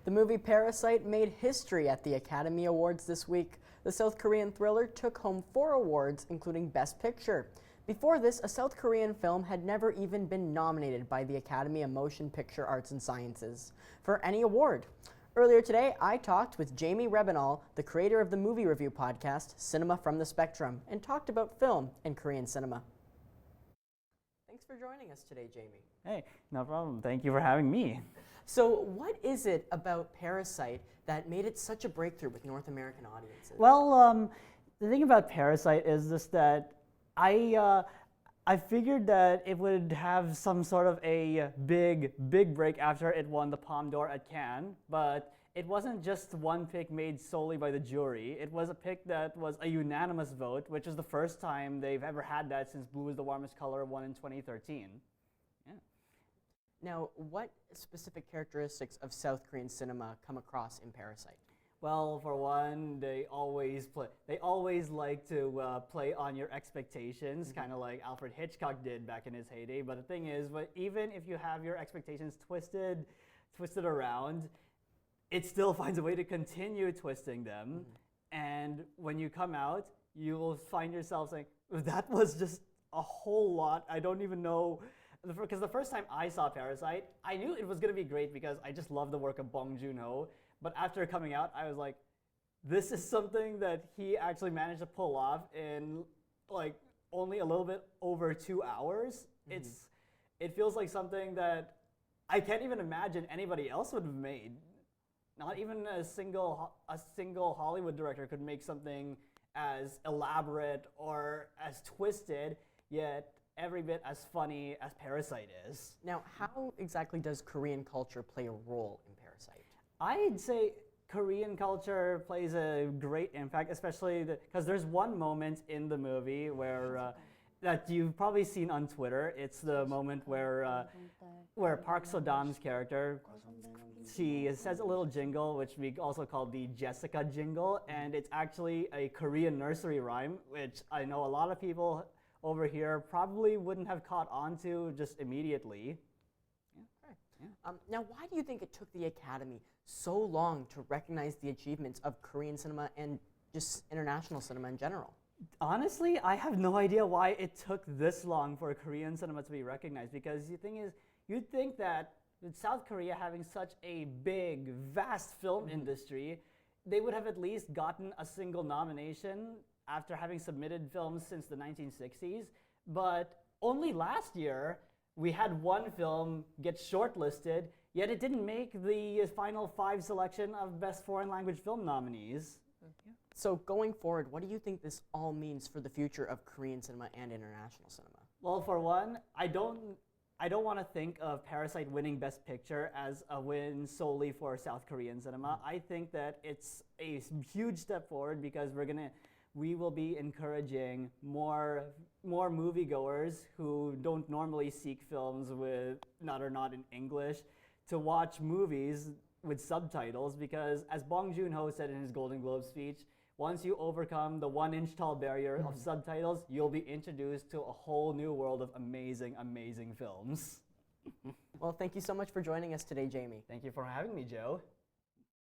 The movie Parasite made history at the Academy Awards this week. The South Korean thriller took home 4 awards, including Best Picture. Before this, a South Korean film had never even been nominated by the Academy of Motion Picture Arts and Sciences for any award. Earlier today, I talked with Jaimie Rebenal, the creator of the movie review podcast, Cinema from the Spectrum, and talked about film and Korean cinema. Thanks for joining us today, Jaimie. Hey, no problem. Thank you for having me. So what is it about Parasite that made it such a breakthrough with North American audiences? Well, the thing about Parasite is just that I figured that it would have some sort of a big break after it won the Palme d'Or at Cannes, but it wasn't just one pick made solely by the jury. It was a pick that was a unanimous vote, which is the first time they've ever had that since Blue is the Warmest Color won in 2013. Yeah. Now, what specific characteristics of South Korean cinema come across in Parasite? Well, for one, they always like to play on your expectations, kind of like Alfred Hitchcock did back in his heyday. But the thing is, even if you have your expectations twisted around, it still finds a way to continue twisting them. And when you come out, you will find yourself saying, that was just a whole lot. I don't even know. Because the first time I saw Parasite, I knew it was going to be great because I just love the work of Bong Joon-ho. But after coming out, I was like, this is something that he actually managed to pull off in like only a little bit over 2 hours. It feels like something that I can't even imagine anybody else would have made. Not even a single Hollywood director could make something as elaborate or as twisted, yet every bit as funny as Parasite is. Now, how exactly does Korean culture play a role in Parasite? I'd say Korean culture plays a great impact, especially because there's one moment in the movie where that you've probably seen on Twitter. It's the moment where Park So-dam's character, she says a little jingle, which we also call the Jessica jingle, and it's actually a Korean nursery rhyme, which I know a lot of people over here probably wouldn't have caught on to just immediately. Now, why do you think it took the Academy so long to recognize the achievements of Korean cinema and just international cinema in general? Honestly, I have no idea why it took this long for Korean cinema to be recognized, because the thing is, you'd think that with South Korea having such a big, vast film industry, they would have at least gotten a single nomination after having submitted films since the 1960s. But only last year, we had one film get shortlisted, yet it didn't make the final 5 selection of Best Foreign Language Film nominees. So going forward, what do you think this all means for the future of Korean cinema and international cinema? Well, for one, I don't want to think of Parasite winning Best Picture as a win solely for South Korean cinema. I think that it's a huge step forward because we will be encouraging more moviegoers who don't normally seek films not in English to watch movies with subtitles, because as Bong Joon-ho said in his Golden Globe speech, once you overcome the 1-inch tall barrier of subtitles, you'll be introduced to a whole new world of amazing, amazing films. Well, thank you so much for joining us today, Jaimie. Thank you for having me, Joe.